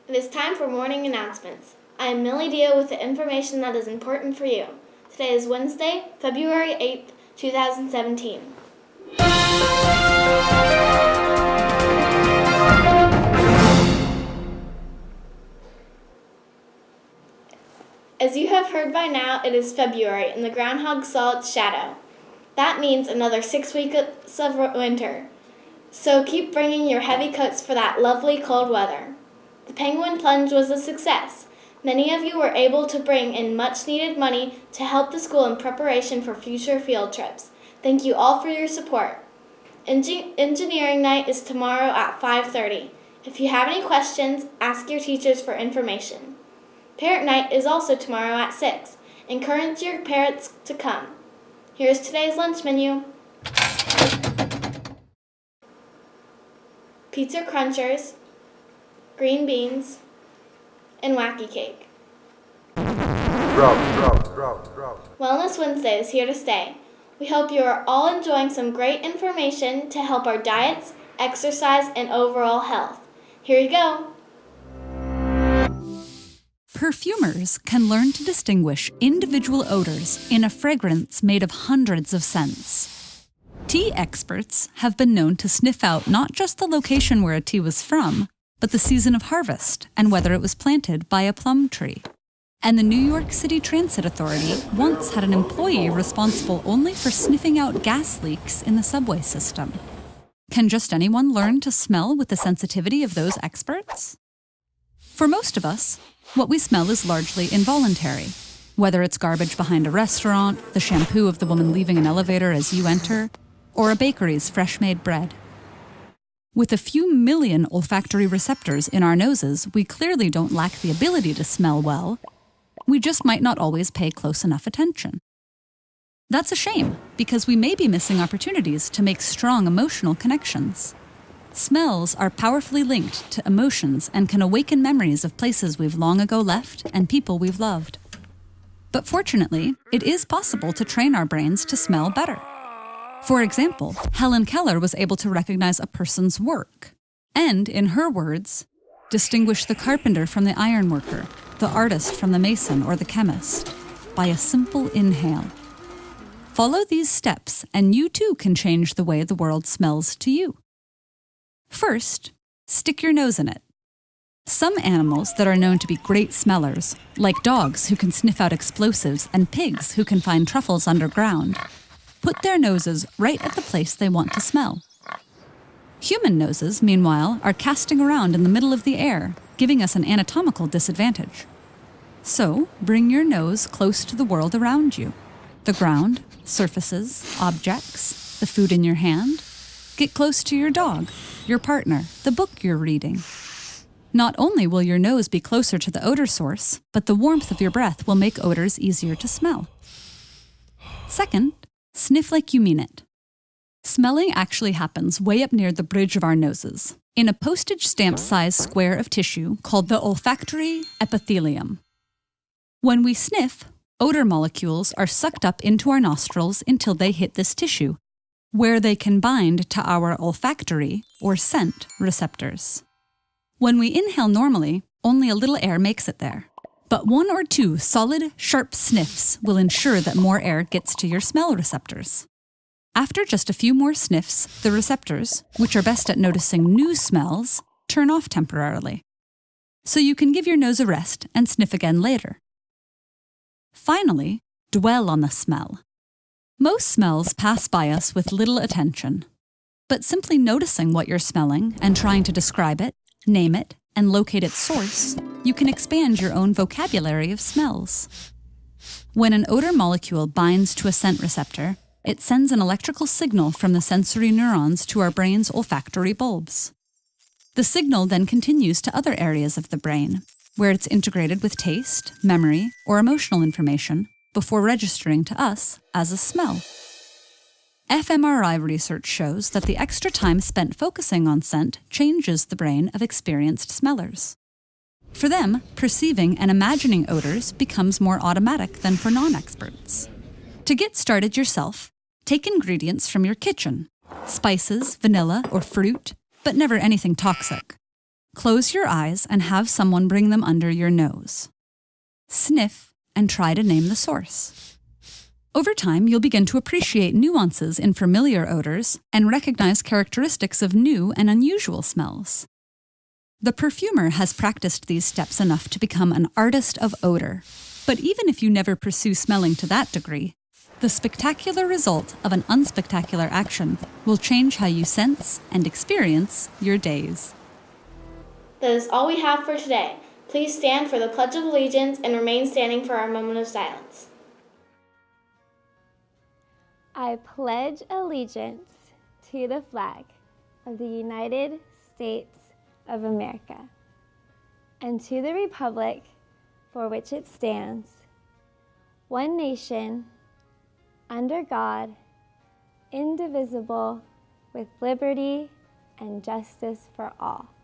It is time for morning announcements. I am Millie Dio with the information that is important for you. Today is Wednesday, February 8th, 2017. As you have heard by now, it is February and the groundhog saw its shadow. That means another 6 weeks of winter. So keep bringing your heavy coats for that lovely cold weather. The penguin plunge was a success. Many of you were able to bring in much-needed money to help the school in preparation for future field trips. Thank you all for your support. Engineering night is tomorrow at 5:30. If you have any questions, ask your teachers for information. Parent night is also tomorrow at 6. Encourage your parents to come. Here's today's lunch menu. Pizza Crunchers, green beans, and wacky cake. Wellness Wednesday is here to stay. We hope you are all enjoying some great information to help our diets, exercise, and overall health. Here you go. Perfumers can learn to distinguish individual odors in a fragrance made of hundreds of scents. Tea experts have been known to sniff out not just the location where a tea was from, but the season of harvest and whether it was planted by a plum tree. And the New York City Transit Authority once had an employee responsible only for sniffing out gas leaks in the subway system. Can just anyone learn to smell with the sensitivity of those experts? For most of us, what we smell is largely involuntary. Whether it's garbage behind a restaurant, the shampoo of the woman leaving an elevator as you enter, or a bakery's fresh-made bread. With a few million olfactory receptors in our noses, we clearly don't lack the ability to smell well. We just might not always pay close enough attention. That's a shame, because we may be missing opportunities to make strong emotional connections. Smells are powerfully linked to emotions and can awaken memories of places we've long ago left and people we've loved. But fortunately, it is possible to train our brains to smell better. For example, Helen Keller was able to recognize a person's work and, in her words, distinguish the carpenter from the ironworker, the artist from the mason or the chemist, by a simple inhale. Follow these steps and you too can change the way the world smells to you. First, stick your nose in it. Some animals that are known to be great smellers, like dogs who can sniff out explosives and pigs who can find truffles underground, put their noses right at the place they want to smell. Human noses, meanwhile, are casting around in the middle of the air, giving us an anatomical disadvantage. So, bring your nose close to the world around you. The ground, surfaces, objects, the food in your hand. Get close to your dog, your partner, the book you're reading. Not only will your nose be closer to the odor source, but the warmth of your breath will make odors easier to smell. Second, sniff like you mean it. Smelling actually happens way up near the bridge of our noses, in a postage stamp-sized square of tissue called the olfactory epithelium. When we sniff, odor molecules are sucked up into our nostrils until they hit this tissue, where they can bind to our olfactory, or scent, receptors. When we inhale normally, only a little air makes it there. But 1 or 2 solid, sharp sniffs will ensure that more air gets to your smell receptors. After just a few more sniffs, the receptors, which are best at noticing new smells, turn off temporarily. So you can give your nose a rest and sniff again later. Finally, dwell on the smell. Most smells pass by us with little attention. But simply noticing what you're smelling and trying to describe it, name it, and locate its source, you can expand your own vocabulary of smells. When an odor molecule binds to a scent receptor, it sends an electrical signal from the sensory neurons to our brain's olfactory bulbs. The signal then continues to other areas of the brain, where it's integrated with taste, memory, or emotional information before registering to us as a smell. fMRI research shows that the extra time spent focusing on scent changes the brain of experienced smellers. For them, perceiving and imagining odors becomes more automatic than for non-experts. To get started yourself, take ingredients from your kitchen, spices, vanilla, or fruit, but never anything toxic. Close your eyes and have someone bring them under your nose. Sniff and try to name the source. Over time, you'll begin to appreciate nuances in familiar odors and recognize characteristics of new and unusual smells. The perfumer has practiced these steps enough to become an artist of odor. But even if you never pursue smelling to that degree, the spectacular result of an unspectacular action will change how you sense and experience your days. That is all we have for today. Please stand for the Pledge of Allegiance and remain standing for our moment of silence. I pledge allegiance to the flag of the United States of America and to the republic for which it stands, one nation, under God, indivisible, with liberty and justice for all.